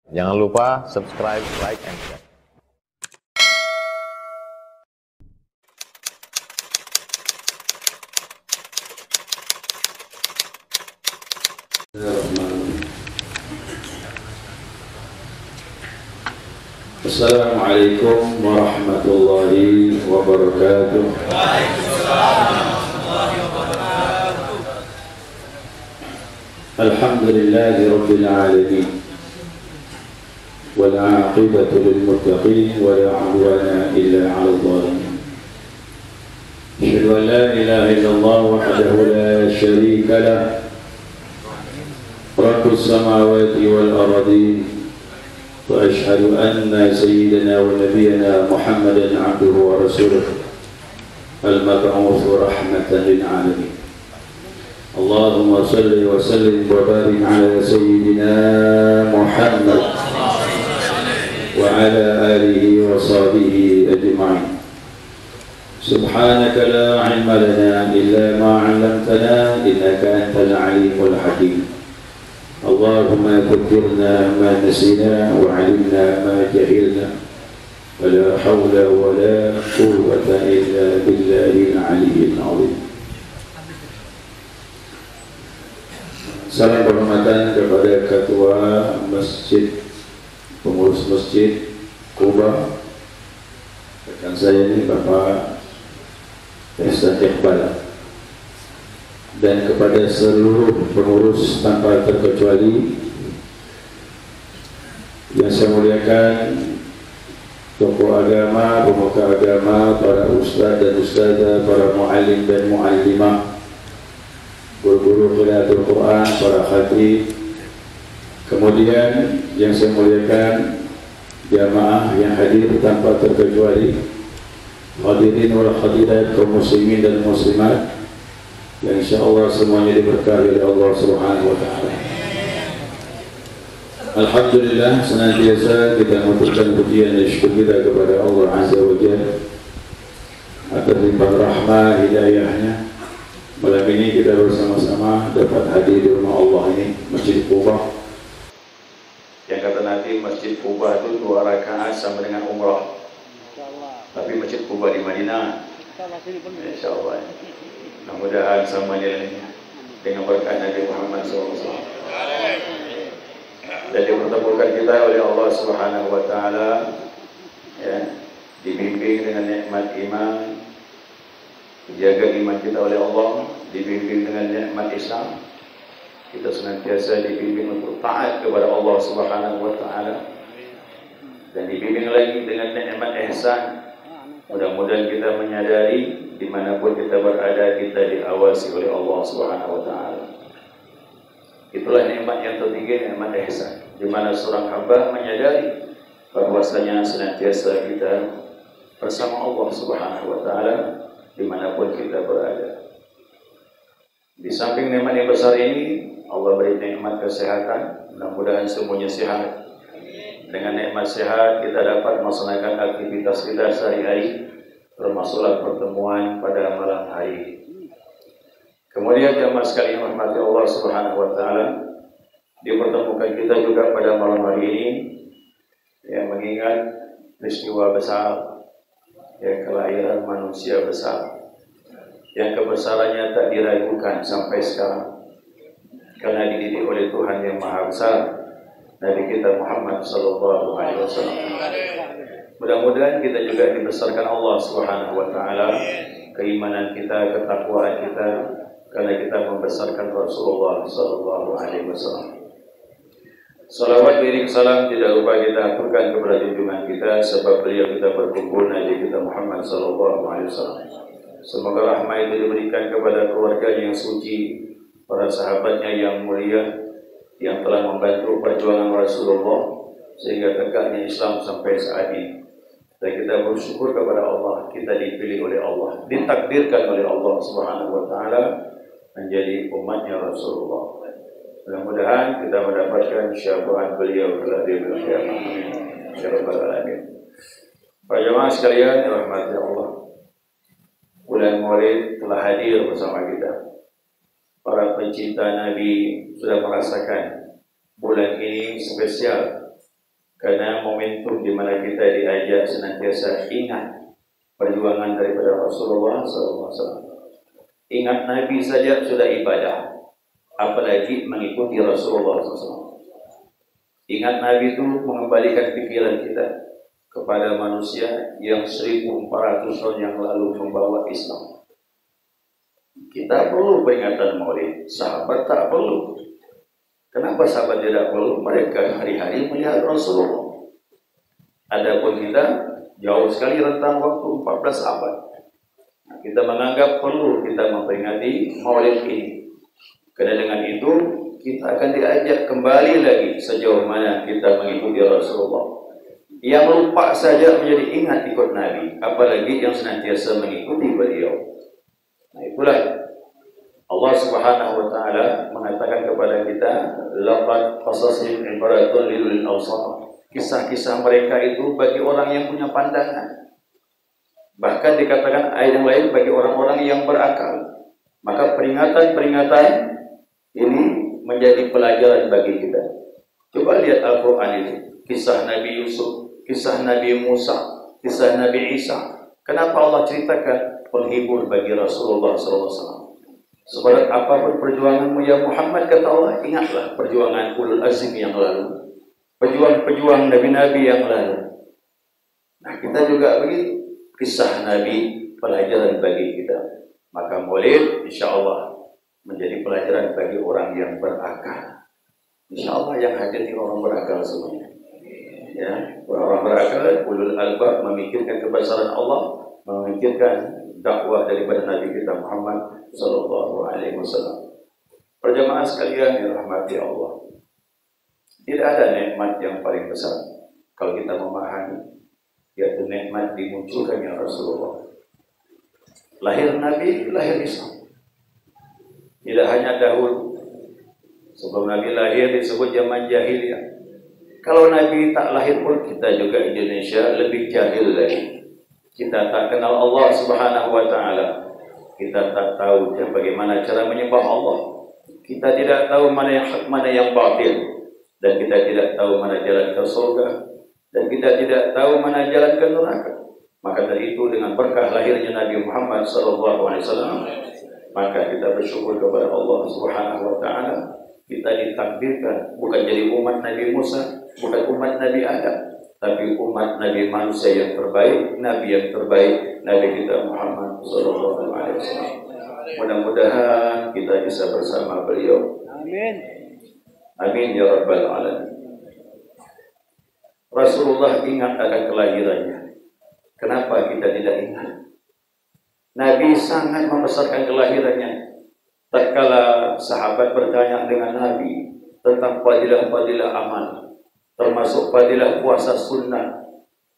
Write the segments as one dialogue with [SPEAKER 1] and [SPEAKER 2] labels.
[SPEAKER 1] Jangan lupa subscribe, like, and share.
[SPEAKER 2] Assalamualaikum warahmatullahi wabarakatuh. Alhamdulillahi rabbil alamin. Wal 'aqibatu lil muttaqin wa la 'udwana illa 'alal zalimin. Asyhadu an la ilaha illallah wahdahu la syarika lah. Rabbus samawati wal ardin. وأشهد أن سيدنا ونبينا محمدا عبده ورسوله المبعوث رحمة للعالمين. اللهم صل وسلم وبارك على سيدنا محمد وعلى آله وصحبه أجمعين. سبحانك لا علم لنا إلا ما علمتنا إنك أنت العليم الحكيم. اللهم ذكرنا ما نسينا وعلمنا ما جهلنا ولا حول ولا قوة إلا بالله العلي العظيم. Salam penghormatan kepada Ketua Masjid, pengurus Masjid Kuba, rekan saya ini Bapak Ihsan Iqbal, dan kepada seluruh pengurus tanpa terkecuali yang saya muliakan, tokoh agama, pemuka agama, para ustaz dan ustazah, para muallim dan muallimah, guru-guru qiraatul Quran, para khatib, kemudian yang saya muliakan jamaah yang hadir tanpa terkecuali, hadirin wal hadirat, kaum muslimin dan muslimat yang insyaallah semuanya diberkahi oleh Allah Subhanahu wa taala. Alhamdulillah, senantiasa kita mengucapkan pujian dan syukur kita kepada Allah Azza wa Jalla atas limpah rahmah hidayahnya. Malam ini kita bersama-sama dapat hadir di rumah Allah ini, Masjid Kuba. Yang kata nanti Masjid Kuba itu 2 rakaat sama dengan umrah. Tapi Masjid Kuba di Madinah, insyaallah. Mudah-mudahan sama nilainya dengan berkat Nabi Muhammad SAW. Dan dipertemukan kita oleh Allah Subhanahu wa taala, ya, dibimbing dengan nikmat iman, dijaga iman kita oleh Allah, dibimbing dengan nikmat Islam. Kita senantiasa dibimbing untuk taat kepada Allah Subhanahu wa taala, dan dibimbing lagi dengan nikmat ihsan. Mudah-mudahan kita menyadari dimanapun kita berada, kita diawasi oleh Allah Subhanahu wa taala. Itulah nikmat yang ketiga, nikmat ihsan, di mana seorang hamba menyadari bahwasanya senantiasa kita bersama Allah Subhanahu wa taala dimanapun kita berada. Di samping nikmat yang besar ini, Allah beri nikmat kesehatan. Mudah-mudahan semuanya sehat. Dengan nikmat sehat kita dapat melaksanakan aktivitas kita sehari-hari, termasuklah pertemuan pada malam hari. Kemudian jemaah sekalian rahmati Allah Subhanahu wa taala, dipertemukan kita juga pada malam hari ini yang mengingat peristiwa besar, yang kelahiran manusia besar, yang kebesarannya tak diragukan sampai sekarang, karena dididik oleh Tuhan yang Maha Besar, Nabi kita Muhammad sallallahu alaihi wasallam. Mudah-mudahan kita juga dibesarkan Allah Subhanahu wa taala, keimanan kita, ketakwaan kita, karena kita membesarkan Rasulullah sallallahu alaihi wasallam. Salawat diri salam tidak lupa kita aturkan kepada junjungan kita, sebab beliau kita berkumpul Nabi kita Muhammad sallallahu alaihi wasallam. Semoga rahmat itu diberikan kepada keluarganya yang suci, para sahabatnya yang mulia, yang telah membantu perjuangan Rasulullah sehingga tegaknya Islam sampai saat ini. Dan kita bersyukur kepada Allah, kita dipilih oleh Allah, ditakdirkan oleh Allah Subhanahu wa taala menjadi umatnya Rasulullah. Mudah-mudahan kita mendapatkan syafaat beliau kelak di yaumil qiyamah. Ya rabbal alamin. Para jemaah sekalian yang dirahmati Allah, bulan Maulid telah hadir bersama kita. Para pencinta Nabi sudah merasakan bulan ini spesial karena momentum di mana kita diajak senantiasa ingat perjuangan daripada Rasulullah SAW. Ingat Nabi saja sudah ibadah, apalagi mengikuti Rasulullah SAW. Ingat Nabi itu mengembalikan pikiran kita kepada manusia yang 1400 tahun yang lalu membawa Islam. Kita perlu peringatan Maulid, sahabat tak perlu. Kenapa sahabat tidak perlu? Mereka hari-hari melihat Rasulullah. Adapun kita jauh sekali rentang waktu 14 abad. Nah, kita menganggap perlu kita memperingati Maulid ini. Karena dengan itu kita akan diajak kembali lagi sejauh mana kita mengikuti Rasulullah. Yang lupa saja menjadi ingat ikut Nabi, apalagi yang senantiasa mengikuti beliau. Nah, itulah Allah Subhanahu wa taala mengatakan kepada kita, laqad qasasihim ibaratun lil awsat. Kisah-kisah mereka itu bagi orang yang punya pandangan. Bahkan dikatakan ayat yang lain bagi orang-orang yang berakal. Maka peringatan-peringatan ini menjadi pelajaran bagi kita. Coba lihat Al-Quran itu, kisah Nabi Yusuf, kisah Nabi Musa, kisah Nabi Isa. Kenapa Allah ceritakan? Penghibur bagi Rasulullah SAW. Seberat apapun perjuanganmu ya Muhammad, kata Allah, ingatlah perjuangan ulul azim yang lalu, pejuang-pejuang nabi-nabi yang lalu. Nah, kita juga begitu, kisah Nabi pelajaran bagi kita. Maka Maulid insya Allah menjadi pelajaran bagi orang yang berakal. Insya Allah yang hadir ini orang berakal semuanya. Ya, orang berakal, ulul albab, memikirkan kebesaran Allah, memikirkan dakwah daripada Nabi kita Muhammad Sallallahu Alaihi Wasallam. Perjamaah sekalian yang rahmati Allah, tidak ada nikmat yang paling besar kalau kita memahami, yaitu nikmat dimunculkannya Rasulullah. Lahir Nabi, lahir Islam. Tidak hanya dahulu, sebelum Nabi lahir disebut zaman jahiliyah. Kalau Nabi tak lahir pun kita juga Indonesia lebih jahil lagi. Kita tak kenal Allah Subhanahu wa taala. Kita tak tahu bagaimana cara menyembah Allah. Kita tidak tahu mana yang hak, mana yang batil. Dan kita tidak tahu mana jalan ke surga. Dan kita tidak tahu mana jalan ke neraka. Maka dari itu dengan berkah lahirnya Nabi Muhammad SAW, maka kita bersyukur kepada Allah Subhanahu wa taala. Kita ditakdirkan bukan jadi umat Nabi Musa, bukan umat Nabi Adam, tapi umat Nabi manusia yang terbaik, Nabi yang terbaik, Nabi kita Muhammad Sallallahu Alaihi Wasallam. Mudah-mudahan kita bisa bersama beliau. Amin. Amin ya Rabbal Alamin. Rasulullah ingat akan kelahirannya. Kenapa kita tidak ingat? Nabi sangat membesarkan kelahirannya. Tatkala sahabat bertanya dengan Nabi tentang fadilah-fadilah amal, termasuk fadilah puasa sunnah,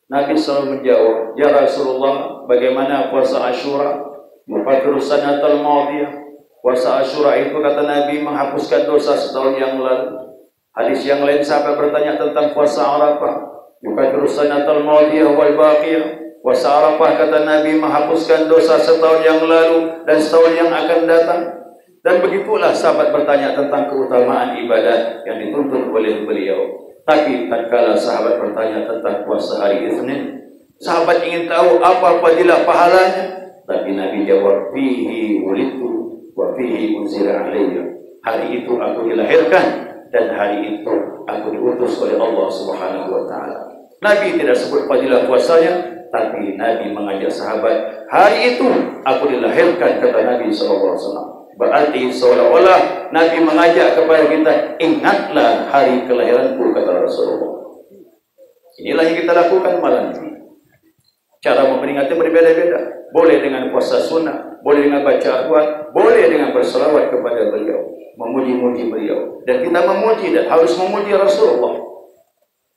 [SPEAKER 2] Nabi selalu menjawab, ya Rasulullah, bagaimana puasa Asyura? Mufakiru sanatal madiyah. Puasa Asyura itu, kata Nabi, menghapuskan dosa setahun yang lalu. Hadis yang lain sahabat bertanya tentang puasa Arafah. Mufakiru sanatal madiyah wal baqiyah. Puasa Arafah, kata Nabi, menghapuskan dosa setahun yang lalu dan setahun yang akan datang. Dan begitulah sahabat bertanya tentang keutamaan ibadah yang dituntut oleh beliau. Tapi tatkala sahabat bertanya tentang puasa hari Isnin, sahabat ingin tahu apa fadilah pahalanya. Tapi Nabi jawab, fihi wulidtu wa fihi unzila alayya. Hari itu aku dilahirkan dan hari itu aku diutus oleh Allah Subhanahu wa taala. Nabi tidak sebut fadilah puasanya, tapi Nabi mengajak sahabat, hari itu aku dilahirkan, kata Nabi sallallahu alaihi wasallam. Berarti seolah-olah Nabi mengajak kepada kita, ingatlah hari kelahiranku, kata Rasulullah. Inilah yang kita lakukan malam ini. Cara memperingati berbeda-beda. Boleh dengan puasa sunnah, boleh dengan baca Al-Quran, boleh dengan berselawat kepada beliau, memuji-muji beliau. Dan kita memuji dan harus memuji Rasulullah.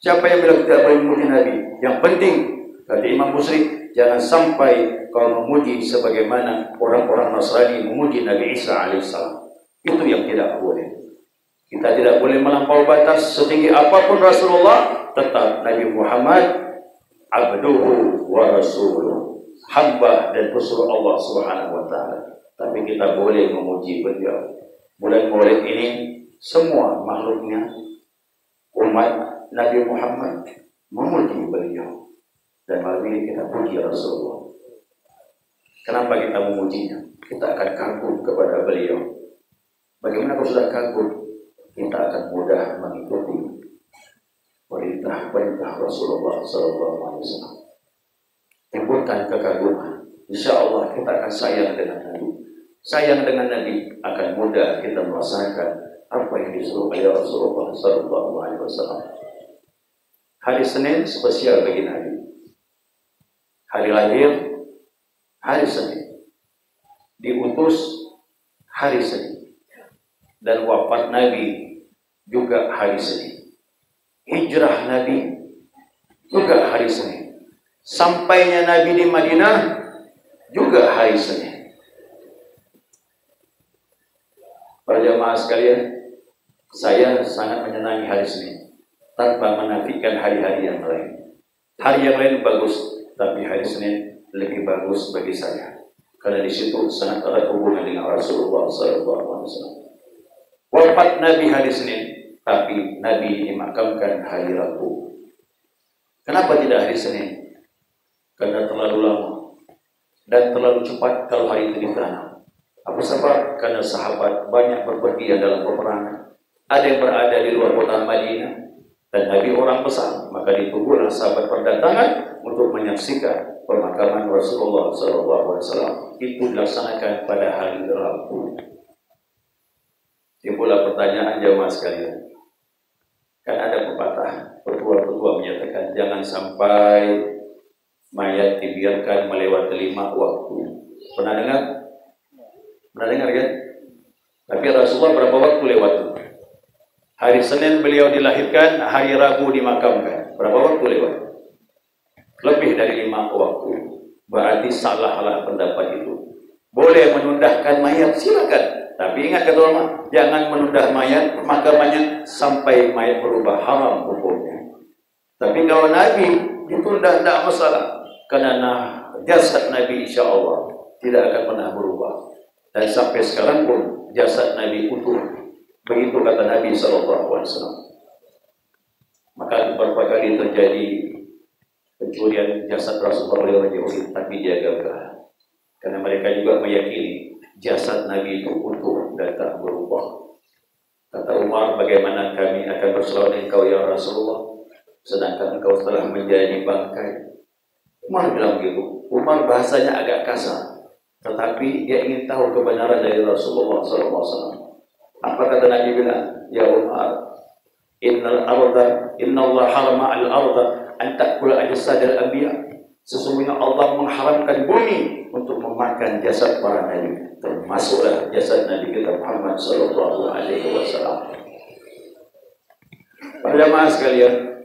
[SPEAKER 2] Siapa yang bilang tidak boleh memuji Nabi? Yang penting, kata Imam Busri, jangan sampai kau memuji sebagaimana orang-orang Nasrani memuji Nabi Isa alaihissalam. Itu yang tidak boleh. Kita tidak boleh melampaui batas. Setinggi apapun Rasulullah, tetap Nabi Muhammad abduhu wa rasuluh, hamba dan rasul Allah Subhanahu wa taala. Tapi kita boleh memuji beliau. Bulan Maulid ini semua makhluknya, umat Nabi Muhammad, memuji beliau. Dan malam ini kita puji Rasulullah. Kenapa kita memujinya? Kita akan kagum kepada beliau. Bagaimana kalau sudah kagum, kita akan mudah mengikuti perintah Rasulullah SAW. Timbulkan kekaguman. Insya Allah kita akan sayang dengan Nabi. Sayang dengan Nabi akan mudah kita merasakan apa yang disuruh oleh Rasulullah SAW. Hari Senin spesial bagi Nabi. Hari lahir, hari Senin. Diutus, hari Senin. Dan wafat Nabi juga hari Senin. Hijrah Nabi juga hari Senin. Sampainya Nabi di Madinah juga hari Senin. Para jamaah sekalian, saya sangat menyenangi hari Senin tanpa menafikan hari-hari yang lain. Hari yang lain bagus, tapi hari Senin lebih bagus bagi saya karena di situ sangat erat hubungan dengan Rasulullah SAW. Wafat Nabi hari Senin, tapi Nabi dimakamkan hari Rabu. Kenapa tidak hari Senin? Karena terlalu lama dan terlalu cepat kalau hari itu ditanam. Apa sebab? Karena sahabat banyak berpergian dalam peperangan. Ada yang berada di luar kota Madinah dan Nabi orang besar, maka ditunggulah sahabat berdatangan untuk menyaksikan pemakaman Rasulullah SAW. Itu dilaksanakan pada hari Rabu. Timbullah pertanyaan jamaah sekalian. Kan ada pepatah, petua-petua menyatakan jangan sampai mayat dibiarkan melewati 5 waktu. Pernah dengar? Pernah dengar kan? Tapi Rasulullah berapa waktu lewat? Hari Senin beliau dilahirkan, hari Rabu dimakamkan. Berapa waktu lewat? Lebih dari 5 waktu. Berarti salahlah pendapat itu. Boleh menundahkan mayat, silakan. Tapi ingat kata ulama, jangan menundah mayat makamannya sampai mayat berubah, haram hukumnya. Tapi kalau Nabi ditunda tidak masalah, karena jasad Nabi insya Allah tidak akan pernah berubah. Dan sampai sekarang pun jasad Nabi utuh. Begitu kata Nabi SAW. Maka beberapa kali terjadi pencurian jasad Rasulullah SAW, tapi dia gagal. Karena mereka juga meyakini jasad Nabi itu utuh dan tak berubah. Kata Umar, bagaimana kami akan berselawat engkau ya Rasulullah, sedangkan engkau telah menjadi bangkai. Umar bilang begitu. Umar bahasanya agak kasar, tetapi dia ingin tahu kebenaran dari Rasulullah SAW. Apa kata Nabi bilang? Ya Umar, Inna Allah harama al-arda an ta'kula ajsadal anbiya. Sesungguhnya Allah mengharamkan bumi untuk memakan jasad para nabi, termasuklah jasad Nabi kita Muhammad SAW. Para jamaah sekalian,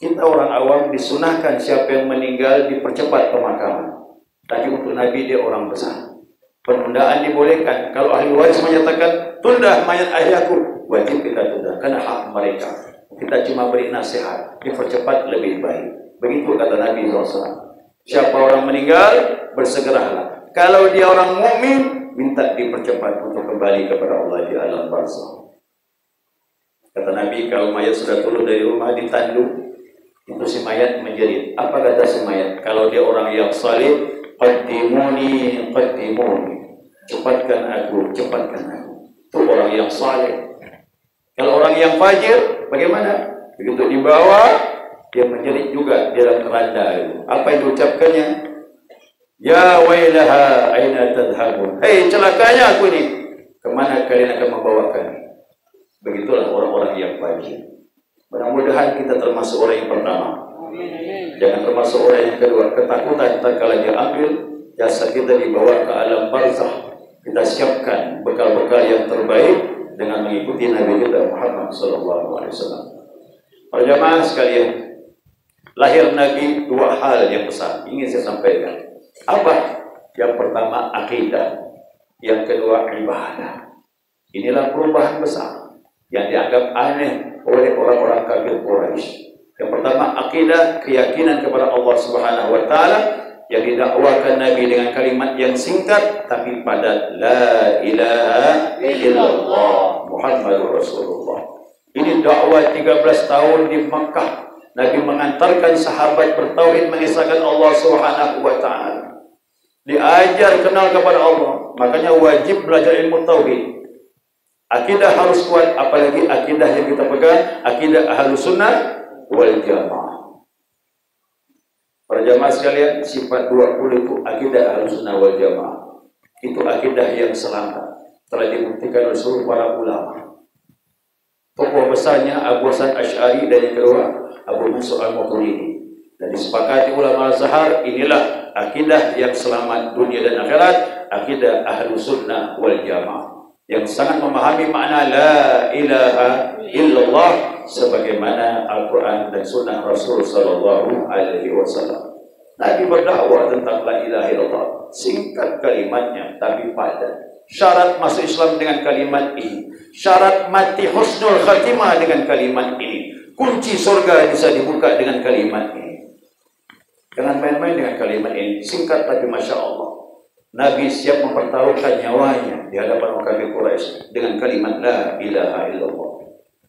[SPEAKER 2] kita orang awam disunahkan siapa yang meninggal dipercepat pemakaman. Tapi untuk Nabi dia orang besar. Penundaan dibolehkan. Kalau ahli waris menyatakan tunda mayat ayahku, wajib kita tunda karena hak mereka. Kita cuma beri nasihat, dipercepat lebih baik. Begitu kata Nabi SAW. Siapa orang meninggal, bersegeralah. Kalau dia orang mukmin, minta dipercepat untuk kembali kepada Allah di alam barzakh. Kata Nabi, kalau mayat sudah turun dari rumah ditanduk, itu si mayat menjerit. Apa kata si mayat? Kalau dia orang yang salih, qaddimuni, qaddimuni. Cepatkan aku, cepatkan aku. Itu orang yang salih. Kalau orang yang fajir, bagaimana? Begitu dibawa, dia menjerit juga di dalam keranda itu. Apa yang diucapkannya? Ya wailaha aina tadhhabun. Hei celakanya aku ini. Kemana kalian akan membawakan? Begitulah orang-orang yang fajir. Mudah-mudahan kita termasuk orang yang pertama. Jangan termasuk orang yang kedua. Ketakutan tatkala dia ambil jasad kita dibawa ke alam barzakh. Kita siapkan bekal-bekal yang terbaik dengan mengikuti Nabi kita Muhammad SAW. Para jamaah sekalian, lahir Nabi 2 hal yang besar ingin saya sampaikan. Apa? Yang pertama akidah, yang kedua ibadah. Inilah perubahan besar yang dianggap aneh oleh orang-orang kafir Quraisy. Yang pertama akidah, keyakinan kepada Allah Subhanahu wa taala yang didakwakan Nabi dengan kalimat yang singkat tapi padat, la ilaha illallah Muhammadur Rasulullah. Ini dakwah 13 tahun di Mekah. Nabi mengantarkan sahabat bertauhid, mengisahkan Allah Subhanahu wa taala. Diajar kenal kepada Allah. Makanya wajib belajar ilmu tauhid. Akidah harus kuat, apalagi akidah yang kita pegang, akidah Ahlus Sunnah wal Jamaah. Para jamaah sekalian, sifat 20 itu akidah Ahlus Sunnah wal Jamaah. Itu akidah yang selamat. Telah dibuktikan oleh seluruh para ulama. Tokoh besarnya Abu Hasan Asy'ari, dan yang kedua Abu Mansur Al-Maturidi. Dan disepakati ulama Al-Azhar, inilah akidah yang selamat dunia dan akhirat, akidah Ahlus Sunnah wal Jamaah, yang sangat memahami makna la ilaha illallah sebagaimana Al-Quran dan Sunnah Rasul sallallahu alaihi wasallam. Nabi berdakwah tentang la ilaha illallah, singkat kalimatnya tapi padat. Syarat masuk Islam dengan kalimat ini, syarat mati husnul khatimah dengan kalimat ini, kunci surga bisa dibuka dengan kalimat ini. Jangan main-main dengan kalimat ini, singkat tapi Masya Allah. Nabi siap mempertaruhkan nyawanya di hadapan orang kafir Quraisy dengan kalimat la ilaha illallah.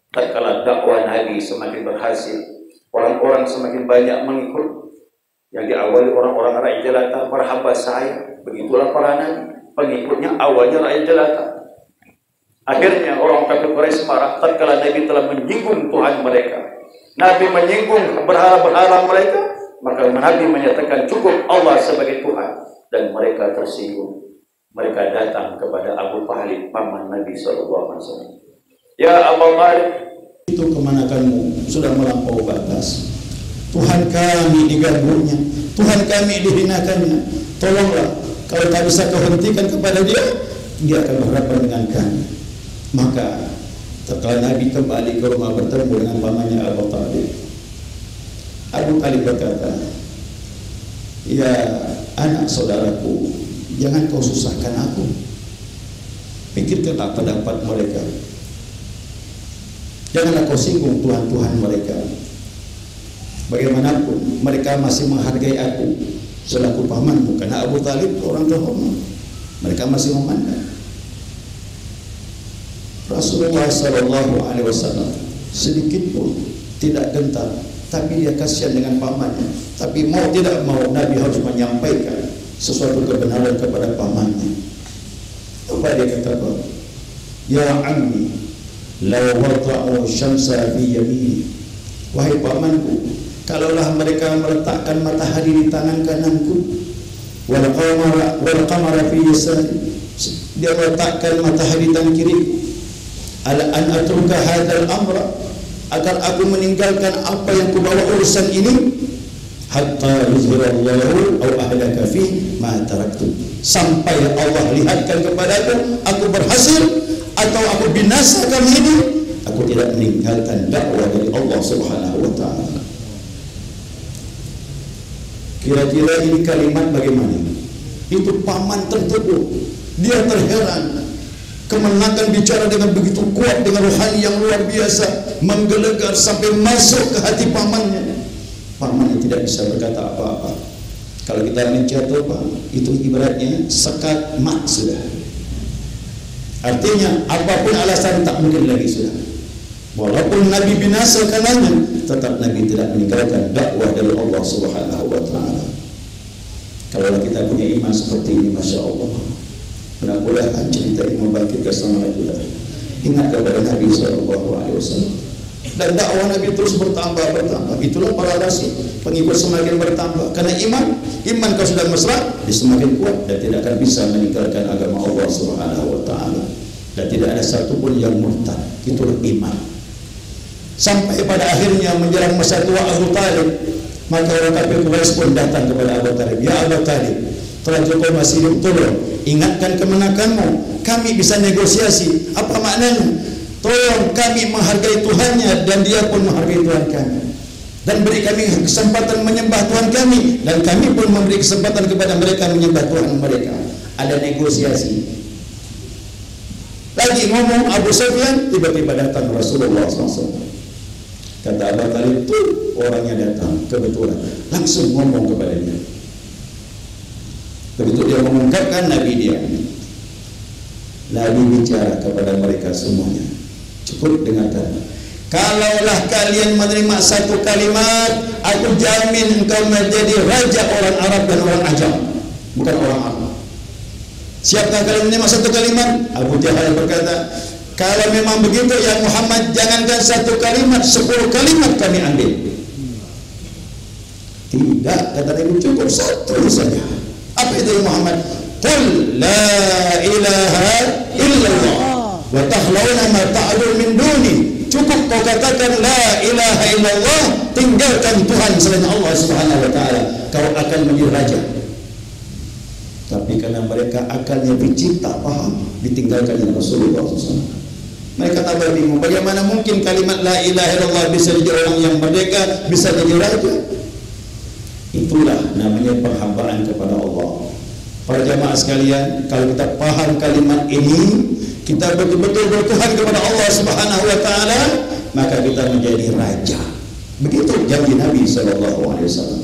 [SPEAKER 2] Tatkala dakwah Nabi semakin berhasil, orang-orang semakin banyak mengikut. Yang diawali orang-orang rakyat jelata, para hamba saya, begitulah para nabi. Pengikutnya awalnya rakyat jelata. Akhirnya orang kafir Quraisy marah tatkala Nabi telah menyinggung Tuhan mereka. Nabi menyinggung berhala-berhala mereka, maka Nabi menyatakan cukup Allah sebagai Tuhan, dan mereka tersinggung. Mereka datang kepada Abu Talib, paman Nabi SAW. Ya Abu Talib,
[SPEAKER 3] itu kemanakanmu sudah melampaui batas. Tuhan kami diganggunya, Tuhan kami dihinakannya. Tolonglah, kalau tak bisa kau hentikan kepada dia, dia akan berhadapan dengan kami. Maka setelah Nabi kembali ke rumah bertemu dengan pamannya Abu Talib, Abu Talib berkata, ya anak saudaraku, jangan kau susahkan aku. Pikirkanlah pendapat mereka. Janganlah kau singgung Tuhan-Tuhan mereka. Bagaimanapun mereka masih menghargai aku selaku pamanmu, karena Abu Talib orang terhormat. Mereka masih memandang. Rasulullah SAW sedikit pun tidak gentar, tapi dia kasihan dengan pamannya. Tapi mau tidak mau Nabi harus menyampaikan sesuatu kebenaran kepada pamannya. Apa dia kata? Ya ammi, law wada'u syamsa fi yamini. Wahai pamanku, kalaulah mereka meletakkan matahari di tangan kananku, wal qamara fi yasari, dia meletakkan matahari di tangan kiri, ala an atruka hadzal amra, agar aku meninggalkan apa yang kubawa urusan ini, hatta yuzhirallahu aw ahlaka fi ma taraktu, sampai Allah lihatkan kepadaku aku berhasil atau aku binasa kali ini, aku tidak meninggalkan dakwah dari Allah Subhanahu wa taala. Kira-kira ini kalimat bagaimana? Itu paman tertegun, dia terheran. Kemenangan bicara dengan begitu kuat, dengan rohani yang luar biasa, menggelegar sampai masuk ke hati pamannya. Pamannya tidak bisa berkata apa-apa. Kalau kita menjatuh, itu ibaratnya sekat mat sudah. Artinya apapun alasan tak mungkin lagi sudah. Walaupun Nabi binasa karenanya, tetap Nabi tidak meninggalkan dakwah dari Allah Subhanahu wa taala. Kalau kita punya iman seperti ini, Masya Allah, mudah-mudahan cerita ini membangkitkan semangat kita. Ingat kepada Nabi SAW. Dan dakwah Nabi terus bertambah. Itulah para rasul, pengikut semakin bertambah. Karena iman kau sudah mesra, dia semakin kuat dan tidak akan bisa meninggalkan agama Allah Subhanahu wa taala. Dan tidak ada satupun yang murtad. Itulah iman. Sampai pada akhirnya menjelang masa tua Abu Talib, maka orang kafir Quraisy pun datang kepada Abu Talib. Ya Abu Talib, telah Jokowi masih hidup, tolong ingatkan kemenakanmu, kami bisa negosiasi. Apa maknanya? Tolong kami menghargai Tuhannya dan dia pun menghargai Tuhan kami, dan beri kami kesempatan menyembah Tuhan kami, dan kami pun memberi kesempatan kepada mereka menyembah Tuhan mereka. Ada negosiasi. Lagi ngomong Abu Sufyan, tiba-tiba datang Rasulullah SAW. Kata Abu Talib, itu orangnya datang kebetulan, langsung ngomong kepada dia. Begitu dia mengungkapkan, Nabi diam. Nabi bicara kepada mereka semuanya. Cukup dengarkan. Kalaulah kalian menerima satu kalimat, aku jamin engkau menjadi raja orang Arab dan orang Ajam, bukan orang Arab. Siapkah kalian menerima satu kalimat? Abu Jahal berkata, kalau memang begitu ya Muhammad, jangankan satu kalimat, 10 kalimat kami ambil. Tidak, kata Nabi, cukup satu saja. Apa itu Muhammad? Qul la ilaha illallah wa tahlawna ma ta'adul min duni. Cukup kau katakan la ilaha illallah, tinggalkan Tuhan selain Allah Subhanahu wa taala, kau akan menjadi raja. Tapi karena mereka akalnya picik, tak paham, ditinggalkan oleh Rasulullah SAW. Mereka tambah bingung, bagaimana mungkin kalimat la ilaha illallah bisa jadi orang yang merdeka, bisa jadi raja? Itulah namanya penghambaan kepada Allah. Para jamaah sekalian, kalau kita paham kalimat ini, kita betul-betul bertuhan kepada Allah Subhanahu wa taala, maka kita menjadi raja. Begitu janji Nabi sallallahu alaihi wasallam.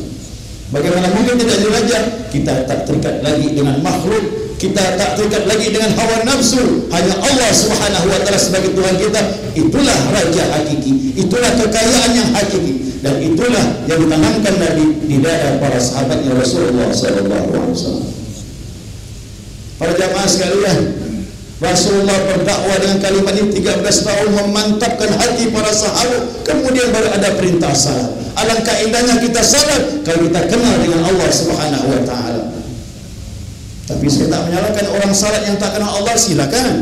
[SPEAKER 3] Bagaimana mungkin tidak jadi raja? Kita tak terikat lagi dengan makhluk, kita tak terikat lagi dengan hawa nafsu. Hanya Allah Subhanahu wa taala sebagai Tuhan kita. Itulah raja hakiki, itulah kekayaan yang hakiki, dan itulah yang ditanamkan Nabi di dada para sahabatnya Rasulullah sallallahu alaihi wasallam. Para jamaah sekalian, Rasulullah berdakwah dengan kalimat ini 13 tahun, memantapkan hati para sahabat. Kemudian baru ada perintah salat. Alangkah indahnya kita salat kalau kita kenal dengan Allah Subhanahu wa taala. Tapi saya tak menyalahkan orang salat yang tak kenal Allah, silakan.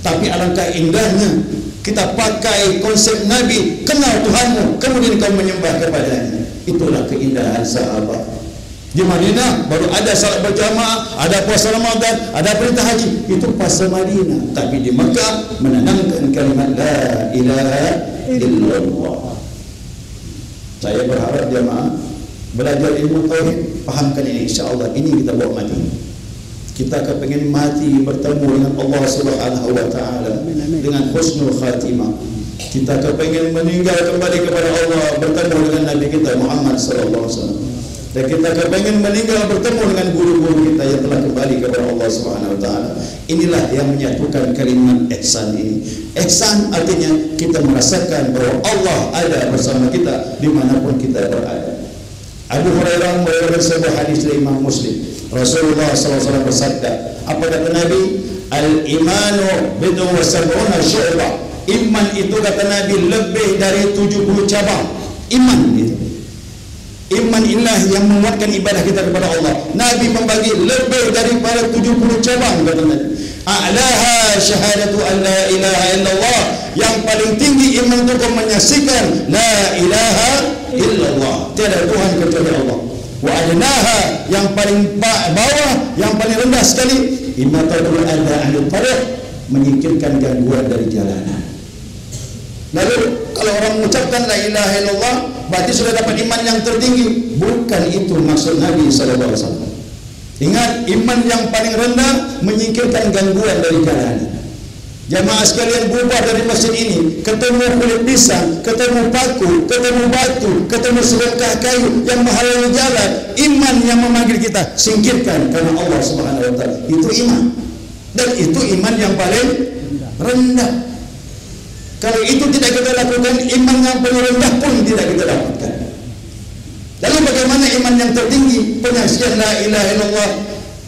[SPEAKER 3] Tapi alangkah indahnya kita pakai konsep Nabi, kenal Tuhanmu, kemudian kau menyembah kepadanya. Itulah keindahan sahabat. Di Madinah baru ada salat berjamaah, ada puasa Ramadan, ada perintah haji. Itu pas Madinah. Tapi di Mekah menanamkan kalimat la ilaha illallah. Saya berharap jamaah belajar ilmu tauhid, pahamkan ini, insya-Allah ini kita bawa mati. Kita kepingin mati bertemu dengan Allah Subhanahu wa taala dengan husnul khatimah. Kita kepingin meninggal kembali kepada Allah, bertemu dengan Nabi kita Muhammad sallallahu alaihi wasallam. Dan kita kepingin meninggal bertemu dengan guru-guru kita yang telah kembali kepada Allah Subhanahu wa taala. Inilah yang menyatukan kalimat ihsan ini. Ihsan artinya kita merasakan bahwa Allah ada bersama kita dimanapun kita berada. Abu Hurairah meriwayatkan sebuah hadis dari Imam Muslim. Rasulullah SAW bersabda, apa kata Nabi? Al-imanu bid'un wa sab'una syu'bah. Iman itu kata Nabi lebih dari 70 cabang. Iman itu. Iman inilah yang menguatkan ibadah kita kepada Allah. Nabi membagi lebih daripada 70 cabang kata Nabi. A'laha syahadatu an la ilaha illallah. Yang paling tinggi iman itu kau menyaksikan la ilaha illallah, tiada Tuhan kecuali Allah. Wa adnaha, yang paling bawah, yang paling rendah sekali, imatatul adha anil tariq, menyingkirkan gangguan dari jalanan. Lalu kalau orang mengucapkan la ilaha illallah berarti sudah dapat iman yang tertinggi. Bukan itu maksud Nabi sallallahu alaihi wasallam. Ingat, iman yang paling rendah menyingkirkan gangguan dari jalanan. Jamaah sekalian, bubar dari masjid ini, ketemu kulit pisang, ketemu paku, ketemu batu, ketemu selengkah kayu yang menghalangi jalan, iman yang memanggil kita, singkirkan karena Allah Subhanahu wa taala. Itu iman. Dan itu iman yang paling rendah. Kalau itu tidak kita lakukan, iman yang paling rendah pun tidak kita dapatkan. Lalu bagaimana iman yang tertinggi? Penyaksian la ilaha illallah.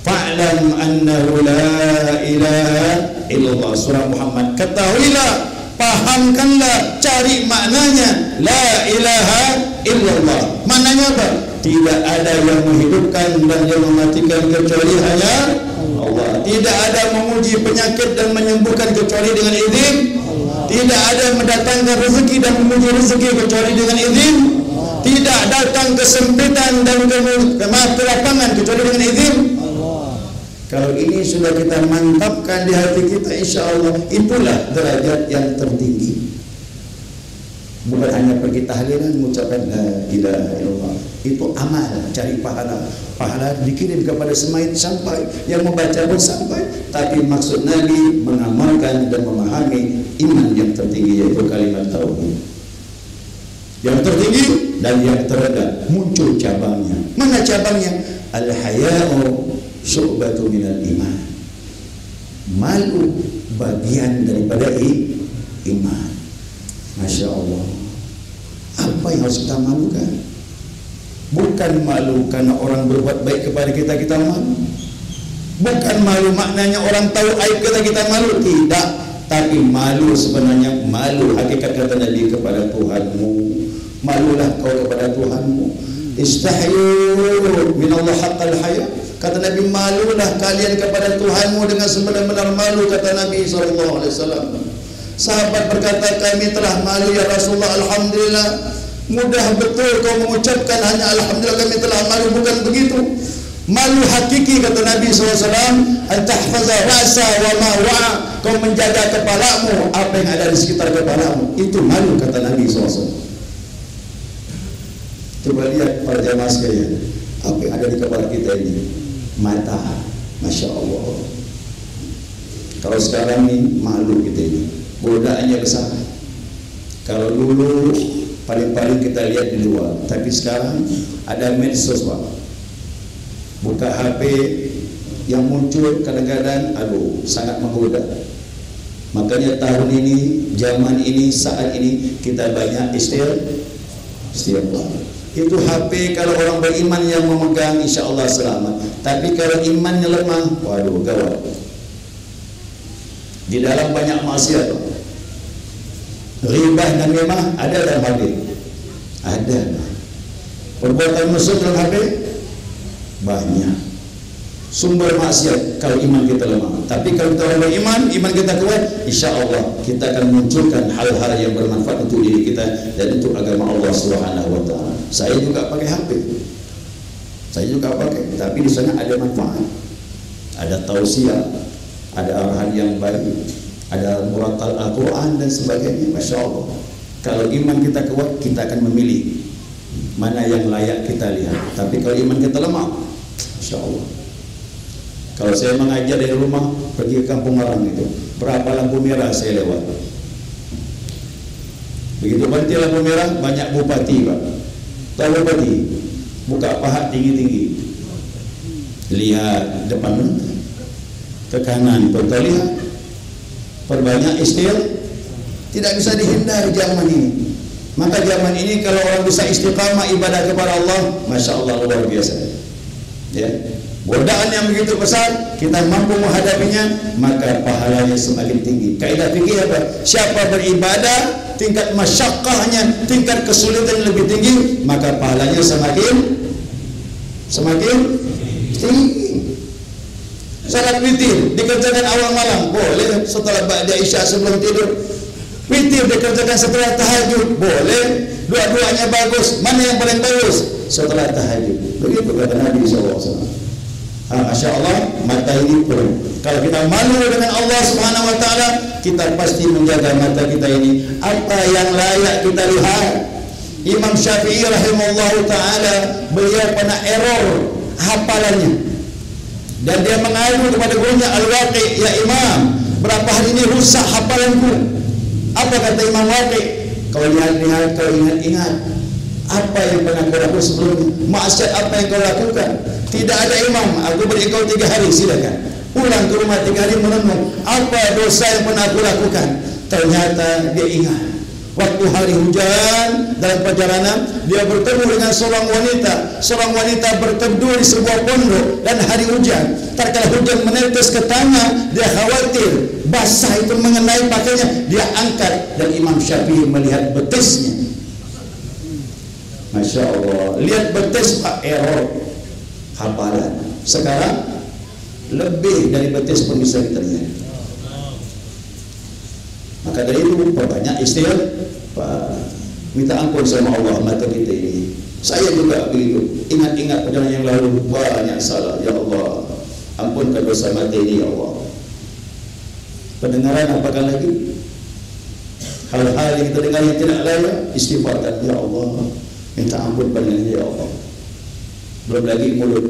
[SPEAKER 3] Fa'lam annahu la ilaha illallah. Surah Muhammad. Ketahuilah, pahamkanlah, cari maknanya la ilaha illallah. Maknanya apa? Tidak ada yang menghidupkan dan yang mematikan kecuali hanya Allah. Tidak ada memuji penyakit dan menyembuhkan kecuali dengan izin. Tidak ada mendatangkan rezeki dan memuji rezeki kecuali dengan izin. Tidak datang kesempitan dan kelapangan kecuali dengan izin. Kalau ini sudah kita mantapkan di hati kita, insya Allah itulah derajat yang tertinggi. Bukan hanya pergi tahlilan mengucapkan la ilaha illallah. Itu amal, cari pahala. Pahala dikirim kepada semait sampai, yang membaca pun sampai. Tapi maksud Nabi mengamalkan dan memahami iman yang tertinggi, yaitu kalimat tauhid. Yang tertinggi dan yang terendah, muncul cabangnya. Mana cabangnya? Al-haya'u syu'batu minal iman. Malu bagian daripada iman. Masya Allah. Apa yang harus kita malukan? Bukan malu karena orang berbuat baik kepada kita, kita malu. Bukan malu maknanya orang tahu aib kita malu. Tidak. Tapi malu sebenarnya, malu hakikat kata Nabi kepada Tuhanmu. Malulah kau kepada Tuhanmu. Istahyu minallah haqqal haya. Kata Nabi, malulah kalian kepada Tuhanmu dengan sebenar-benar malu, kata Nabi SAW. Sahabat berkata, kami telah malu ya Rasulullah. Alhamdulillah. Mudah betul kau mengucapkan hanya Alhamdulillah kami telah malu. Bukan begitu. Malu hakiki kata Nabi SAW, antahfaza rasa wa ma wa'a, kau menjaga kepalamu, apa yang ada di sekitar kepalamu, itu malu kata Nabi SAW. Coba lihat para jamaah sekalian, apa yang ada di kepala kita ini, mata, Masya Allah. Kalau sekarang ini malu kita ini, godaannya besar. Kalau dulu paling-paling kita lihat di luar, tapi sekarang ada medsos Pak. Buka HP yang muncul kadang-kadang, aduh, sangat menggoda. Makanya tahun ini, zaman ini, saat ini kita banyak istighfar. Itu HP kalau orang beriman yang memegang, insya Allah selamat. Tapi kalau imannya lemah, waduh, gawat. Di dalam banyak maksiat. Ribah dan memang ada dalam HP. Ada. Perbuatan musuh dalam HP banyak. Sumber maksiat kalau iman kita lemah. Tapi kalau kita orang beriman, iman kita kuat, insya Allah kita akan munculkan hal-hal yang bermanfaat untuk diri kita dan untuk agama Allah Subhanahu wa taala. Saya juga pakai HP. Saya juga pakai, tapi di sana ada manfaat. Ada tausiah, ada arahan yang baik, ada muratal Al-Quran dan sebagainya. Masya Allah. Kalau iman kita kuat, kita akan memilih mana yang layak kita lihat. Tapi kalau iman kita lemah, Masya Allah. Kalau saya mengajar dari rumah pergi ke Kampung Arang itu, berapa lampu merah saya lewat. Begitu berhenti lampu merah, banyak bupati Pak. Tahu bupati? Buka paha tinggi-tinggi. Lihat depan ke kanan, betul lihat. Perbanyak tidak bisa dihindari zaman ini. Maka zaman ini kalau orang bisa istiqamah ibadah kepada Allah, Masya Allah luar biasa. Ya, godaan yang begitu besar, kita mampu menghadapinya, maka pahalanya semakin tinggi. Kaidah fikih apa? Siapa beribadah, tingkat masyaqqahnya, tingkat kesulitan lebih tinggi, maka pahalanya semakin tinggi. Salat witir dikerjakan awal malam boleh, setelah ba'da isya sebelum tidur. Witir dikerjakan setelah tahajud boleh, dua-duanya bagus. Mana yang paling bagus? Setelah tahajud. Begitu kata Nabi SAW. Masya Allah, mata ini pun kalau kita malu dengan Allah Subhanahu wa taala, kita pasti menjaga mata kita ini. Apa yang layak kita lihat? Imam Syafi'i rahimahullahu taala, beliau pernah error hafalannya. Dan dia mengadu kepada gurunya, Al-Waqi, ya Imam, berapa hari ini rusak hafalanku. Apa kata Imam Waqi? Kau lihat-lihat, kau ingat-ingat, apa yang pernah kau lakukan sebelumnya? Maksiat apa yang kau lakukan? Tidak ada Imam, aku beri kau 3 hari, silakan. Pulang ke rumah 3 hari merenung, apa dosa yang pernah aku lakukan? Ternyata dia ingat. Waktu hari hujan dalam perjalanan, dia bertemu dengan seorang wanita. Seorang wanita berteduh di sebuah pondok dan hari hujan. Tatkala hujan menetes ke tanah, dia khawatir basah itu mengenai pakainya. Dia angkat dan Imam Syafi'i melihat betisnya. Masya Allah, lihat betis Pak, error hafalan. Sekarang lebih dari betis pun bisa kita lihat. Maka dari itu banyak istighfar, minta ampun sama Allah mata kita ini. Saya juga begitu, ingat-ingat perjalanan yang lalu banyak salah. Ya Allah, ampunkan dosa mata ini ya Allah. Pendengaran apakah lagi? Hal-hal yang kita dengar yang tidak layak, istighfarkan ya Allah, minta ampun padanya ya Allah. Belum lagi mulut,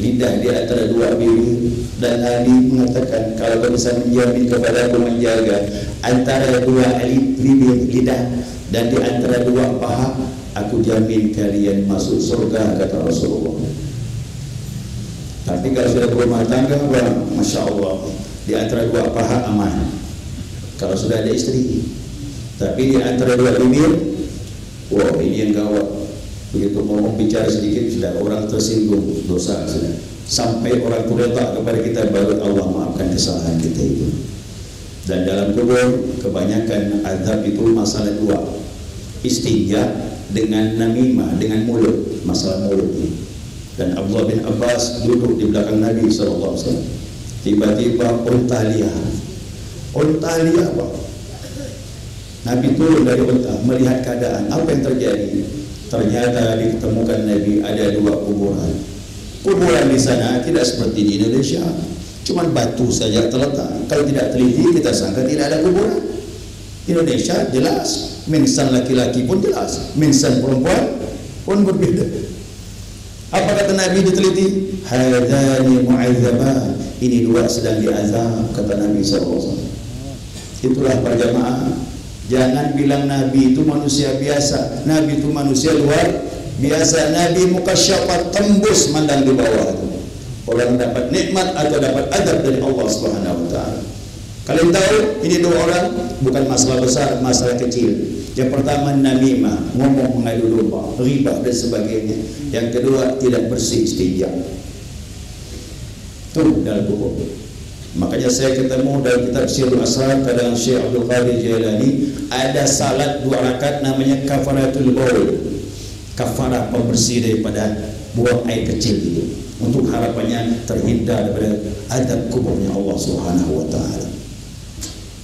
[SPEAKER 3] lidah di antara dua bibir, dan Nabi mengatakan kalau kau bisa menjamin kepada aku menjaga antara dua bibir lidah dan di antara dua paha, aku jamin kalian masuk surga, kata Rasulullah. Tapi kalau sudah berumah tangga, Masya Allah, di antara dua paha aman. Kalau sudah ada istri, Tapi di antara dua bibir, wah ini yang gawat. Begitu ngomong bicara sedikit sudah orang tersinggung, dosa sudah. Sampai orang itu letak kepada kita, baru Allah maafkan kesalahan kita itu. Dan dalam kubur kebanyakan azab itu masalah dua, istinja dengan namimah, dengan mulut, masalah mulut ini. Dan Abdullah bin Abbas duduk di belakang Nabi SAW. Tiba-tiba unta liar. Unta liar apa? Nabi turun dari unta melihat keadaan apa yang terjadi. Ternyata ditemukan Nabi ada dua kuburan. Kuburan di sana tidak seperti di Indonesia, cuma batu saja terletak. Kalau tidak teliti kita sangka tidak ada kuburan. Indonesia jelas, minsan laki-laki pun jelas, minsan perempuan pun berbeda. Apa kata Nabi diteliti? Hadani mu'adzabah, ini dua sedang diazab, kata Nabi SAW. Itulah para jamaah, jangan bilang Nabi itu manusia biasa. Nabi itu manusia luar biasa. Nabi mukasyafat, tembus mandang di bawah itu. Orang dapat nikmat atau dapat adab dari Allah Subhanahu wa taala. Kalian tahu ini dua orang bukan masalah besar, masalah kecil. Yang pertama namimah, ngomong mengadu domba, riba dan sebagainya. Yang kedua tidak bersih istinja. Itu dalam buku. Makanya saya ketemu dalam kitab Sirrul Asrar karangan Syekh Abdul Qadir Jailani, ada salat 2 rakaat namanya kafaratul baul. Kafarah pembersih daripada buang air kecil itu. Untuk harapannya terhindar daripada adab kuburnya Allah Subhanahu wa taala.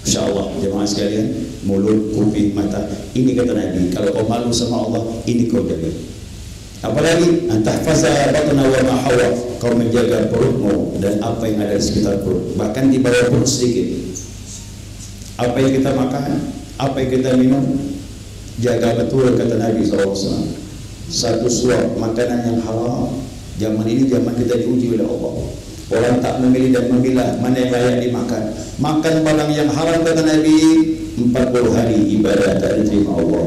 [SPEAKER 3] InsyaAllah jemaah sekalian, mulut, kuping, mata, ini kata Nabi, kalau kau malu sama Allah, ini kau jaga. Apalagi antahfaza batna wa ma hawa, kau menjaga perutmu dan apa yang ada di sekitar perut, bahkan di bawah perut sedikit. Apa yang kita makan, apa yang kita minum, jaga betul kata Nabi SAW. Satu suap makanan yang halal. Zaman ini zaman kita diuji oleh Allah. Orang tak memilih dan memilah mana yang layak dimakan. Makan barang yang haram kata Nabi, 40 hari ibadah tak diterima Allah.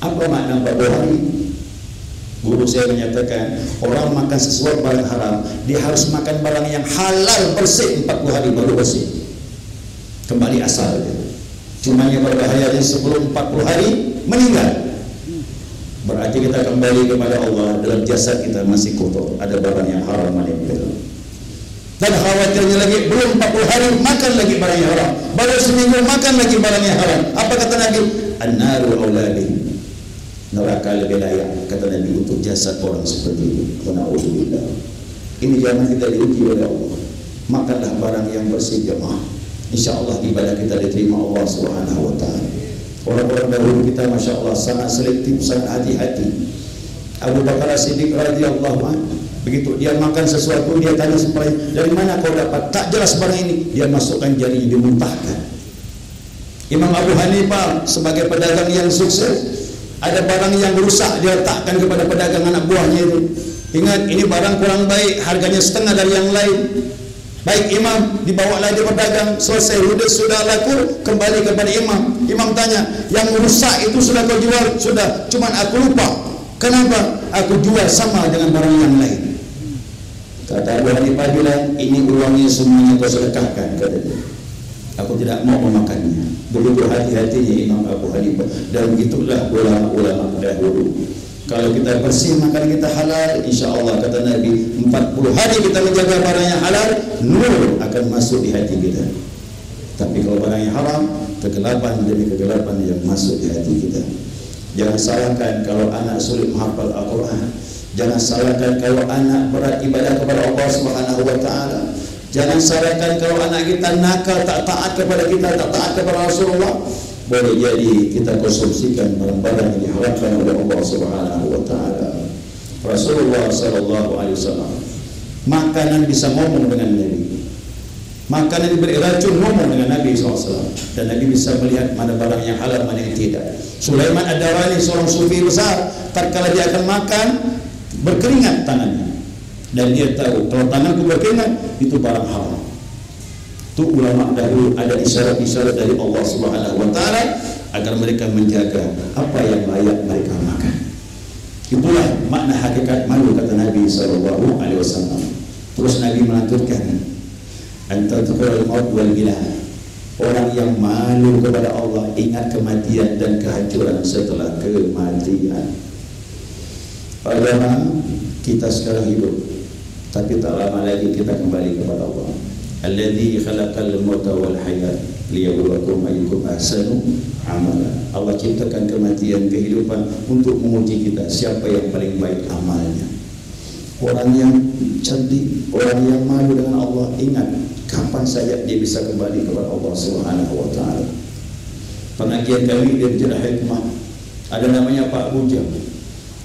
[SPEAKER 3] Apa makna 40 hari? Guru saya menyatakan, orang makan sesuatu barang haram, dia harus makan barang yang halal bersih 40 hari baru bersih. Kembali asal. Cuma yang berbahaya sebelum 40 hari meninggal. Berarti kita kembali kepada Allah, dalam jasad kita masih kotor, ada barang yang haram menempel. Dan khawatirnya lagi, belum 40 hari makan lagi barang yang haram, baru seminggu makan lagi barang yang haram. Apa kata Nabi? An-naru auladi, neraka lebih layak kata Nabi untuk jasad orang seperti itu. Na'udzubillah. Ini jangan kita diuji oleh Allah. Makanlah barang yang bersih jemaah. InsyaAllah ibadah kita diterima Allah Subhanahu wa taala. Orang-orang dahulu kita Masya Allah sangat selektif, sangat hati-hati. Abu Bakar As-Siddiq radhiyallahu anhu, begitu dia makan sesuatu, dia tanya supaya dari mana kau dapat, tak jelas barang ini, dia masukkan jarinya, dimuntahkan. Imam Abu Hanifah sebagai pedagang yang sukses, ada barang yang rusak dia letakkan kepada pedagang anak buahnya itu. Ingat, ini barang kurang baik, harganya setengah dari yang lain. Baik imam, dibawalah dia berdagang, selesai ludes sudah laku, kembali kepada imam. Imam tanya, yang rusak itu sudah kau jual? Sudah, cuman aku lupa. Kenapa? Aku jual sama dengan barang yang lain. Kata Abu Hanifah bilang, ini uangnya semuanya kau sedekahkan, kata dia. Aku tidak mau memakannya. Begitu hati-hatinya Imam Abu Hanifah. Dan begitulah ulama-ulama dahulu. Kalau kita bersih makan kita halal, insya Allah kata Nabi, 40 hari kita menjaga barang yang halal, nur akan masuk di hati kita. Tapi kalau barang yang haram, kegelapan demi kegelapan yang masuk di hati kita. Jangan salahkan kalau anak sulit menghafal Al-Quran. Jangan salahkan kalau anak berat ibadah kepada Allah Subhanahu wa taala. Jangan salahkan kalau anak kita nakal, tak taat kepada kita, tak taat kepada Rasulullah. Boleh jadi kita konsumsikan barang-barang yang diharamkan oleh Allah Subhanahu wa taala. Rasulullah sallallahu alaihi wasallam, makanan bisa ngomong dengan Nabi. Makanan diberi racun ngomong dengan Nabi SAW. Dan Nabi bisa melihat mana barang yang halal, mana yang tidak. Sulaiman Ad-Darani, seorang sufi besar, tatkala dia akan makan, berkeringat tangannya. Dan dia tahu kalau tanganku berkeringat, itu barang haram. Itu ulama dahulu ada isyarat-isyarat dari Allah Subhanahu wa taala agar mereka menjaga apa yang layak mereka makan. Itulah makna hakikat malu kata Nabi sallallahu alaihi wasallam. Terus Nabi melanturkan, "Anta tuqul maut wal bilal." Orang yang malu kepada Allah ingat kematian dan kehancuran setelah kematian. Padahal kita sekarang hidup, tapi tak lama lagi kita kembali kepada Allah. Alladzi khalaqal mauta wal hayat liyabluwakum ayyukum ahsanu amala. Allah ciptakan kematian, kehidupan untuk menguji kita siapa yang paling baik amalnya. Orang yang cerdik, orang yang malu dengan Allah, ingat kapan saja dia bisa kembali kepada Allah Subhanahu wa taala. Pengajian kami di Masjid Hikmah ada namanya Pak Bujang.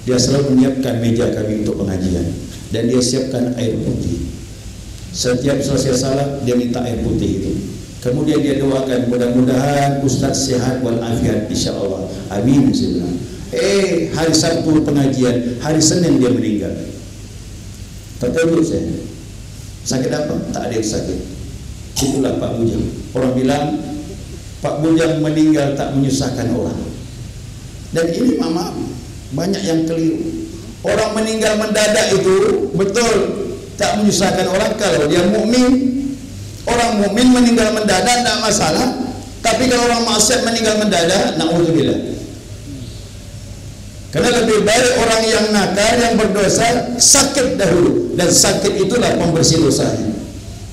[SPEAKER 3] Dia selalu menyiapkan meja kami untuk pengajian dan dia siapkan air putih. Setiap selesai salat dia minta air putih itu. Kemudian dia doakan mudah-mudahan Ustaz sehat walafiat insyaallah. Amin. Hari Sabtu pengajian, hari Senin dia meninggal. Terkejut saya. Sakit apa? Tak ada yang sakit. Itulah Pak Bujang. Orang bilang Pak Bujang meninggal tak menyusahkan orang. Dan ini maaf, banyak yang keliru. Orang meninggal mendadak itu betul tak menyusahkan orang kalau dia mukmin. Orang mukmin meninggal mendadak tak masalah. Tapi kalau orang maksiat meninggal mendadak, naudzubillah. Karena lebih baik orang yang nakal, yang berdosa sakit dahulu, dan sakit itulah pembersih dosanya.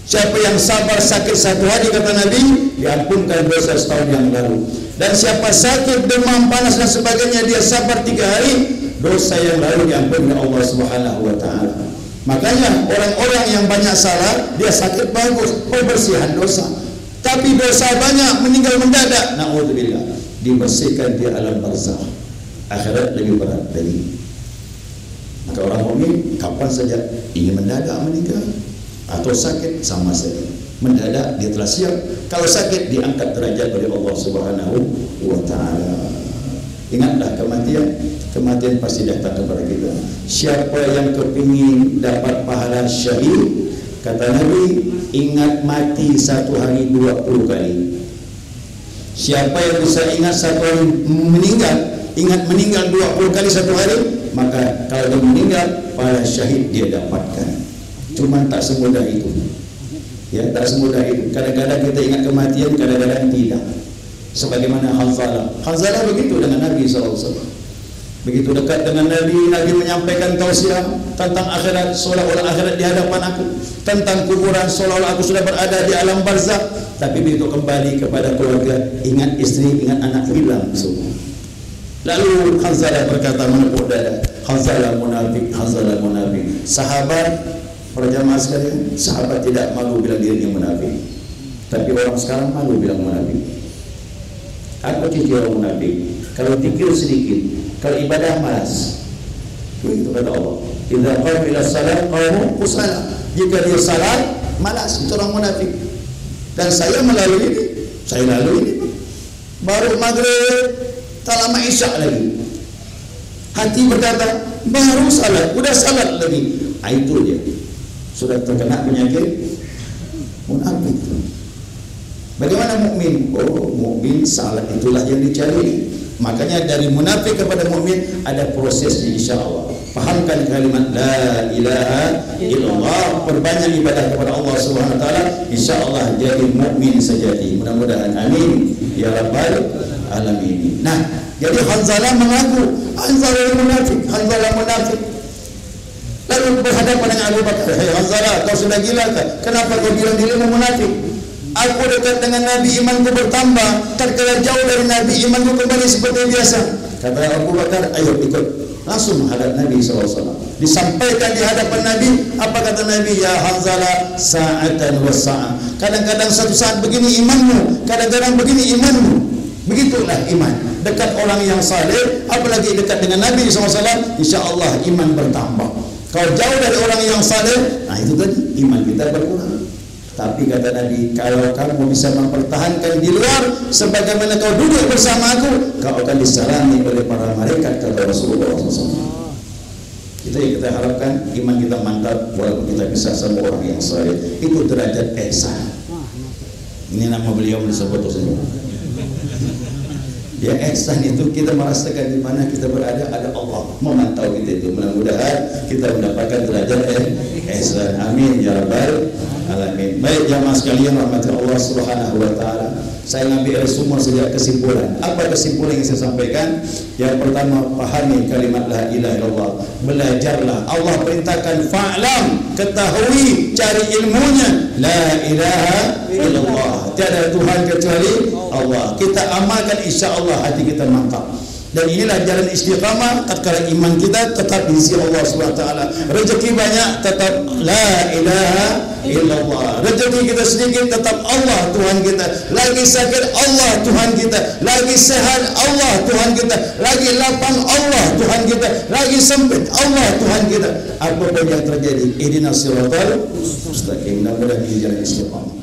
[SPEAKER 3] Siapa yang sabar sakit satu hari kata Nabi, diampunkan dosa setahun yang lalu. Dan siapa sakit demam panas dan sebagainya, dia sabar 3 hari, dosa yang lalu diampuni Allah Subhanahu wa taala. Makanya orang-orang yang banyak salah, dia sakit bagus, pembersihan dosa. Tapi dosa banyak, meninggal mendadak, naudzubillah, dibersihkan di alam barzakh. Akhirat lebih berat lagi. Maka orang mukmin kapan saja ingin mendadak meninggal atau sakit sama saja. Mendadak dia telah siap. Kalau sakit diangkat derajat oleh Allah Subhanahu wa taala. Ingatlah kematian. Kematian pasti datang kepada kita. Siapa yang kepingin dapat pahala syahid, kata Nabi, ingat mati satu hari 20 kali. Siapa yang bisa ingat satu hari meninggal, ingat meninggal 20 kali satu hari, maka kalau dia meninggal, pahala syahid dia dapatkan. Cuma tak semudah itu. Ya, tak semudah itu. Kadang-kadang kita ingat kematian, kadang-kadang tidak. Sebagaimana Hanzalah. Hanzalah begitu dengan Nabi SAW. Begitu dekat dengan Nabi, Nabi menyampaikan tausiah tentang akhirat, seolah-olah akhirat di hadapan aku, tentang kuburan, seolah-olah aku sudah berada di alam barzakh. Tapi begitu kembali kepada keluarga, ingat istri, ingat anak, hilang semua. Lalu Hanzalah berkata menepuk dada, Hanzalah munafik, Hanzalah munafik. Sahabat, para jamaah sekalian, sahabat tidak malu bilang dirinya munafik. Tapi orang sekarang malu bilang munafik. Apa ciri orang munafik? Kalau zikir sedikit, kalau ibadah malas. Begitu kata Allah. Idza qamu ila salat qamu kusala. Jika dia salat malas, itu orang munafik. Dan saya melalui ini, saya lalui ini. Baru maghrib, tak lama isya lagi. Hati berkata, baru salat, udah salat lagi. Itu dia. Sudah terkena penyakit munafik. Bagaimana mukmin? Oh, mukmin salat itulah yang dicari. Makanya dari munafik kepada mukmin ada prosesnya insyaallah. Pahamkan kalimat la ilaha illallah, perbanyak ibadah kepada Allah Subhanahu wa taala, insyaallah jadi mukmin sejati. Mudah-mudahan amin ya rabbal alamin. Nah, jadi Hanzalah mengaku Hanzalah munafik, Hanzalah munafik. Lalu berhadapan dengan Abu Bakar, "Hai Hanzalah, kau sudah gila kah? Kenapa kau bilang dirimu munafik? Aku dekat dengan Nabi, imanku bertambah. Tatkala jauh dari Nabi, imanku kembali seperti biasa." Kata Abu Bakar, "Ayo ikut." Langsung menghadap Nabi SAW. Disampaikan di hadapan Nabi. Apa kata Nabi? "Ya Hanzalah, sa'atan wa sa'ah." Kadang-kadang satu saat begini imanmu, kadang-kadang begini imanmu. Begitulah iman. Dekat orang yang saleh, apalagi dekat dengan Nabi SAW, insyaAllah iman bertambah. Kalau jauh dari orang yang saleh, nah itu tadi iman kita berkurang. Tapi kata Nabi, kalau kamu bisa mempertahankan di luar sebagaimana kau duduk bersama aku, kau akan disalami oleh para malaikat, kata Rasulullah SAW. Itu yang kita harapkan, iman kita mantap walaupun kita bisa sama orang yang saleh. Itu derajat ihsan. Ini nama beliau disebut saja. Ya, ihsan itu kita merasakan di mana kita berada ada Allah memantau kita itu. Mudah-mudahan kita mendapatkan derajat ihsan. Amin ya rabbal alamin. Baik jamaah sekalian rahmati Allah Subhanahu wa taala. Saya ngambil semua sejak kesimpulan. Apa kesimpulan yang saya sampaikan? Yang pertama, pahami kalimat la ilaha illallah. Belajarlah. Allah perintahkan fa'lam, ketahui, cari ilmunya. La ilaha illallah. Tiada Tuhan kecuali Allah. Kita amalkan, insya-Allah hati kita mantap. Dan inilah jalan istiqamah tatkala iman kita tetap di sisi Allah Subhanahu wa taala. Rezeki banyak tetap la ilaha illallah. Rezeki kita sedikit tetap Allah Tuhan kita. Lagi sakit Allah Tuhan kita. Lagi sehat Allah Tuhan kita. Lagi lapang Allah Tuhan kita. Lagi sempit Allah Tuhan kita. Apapun yang terjadi, ihdinas siratal mustaqim. Mudah-mudahan di jalan istiqamah.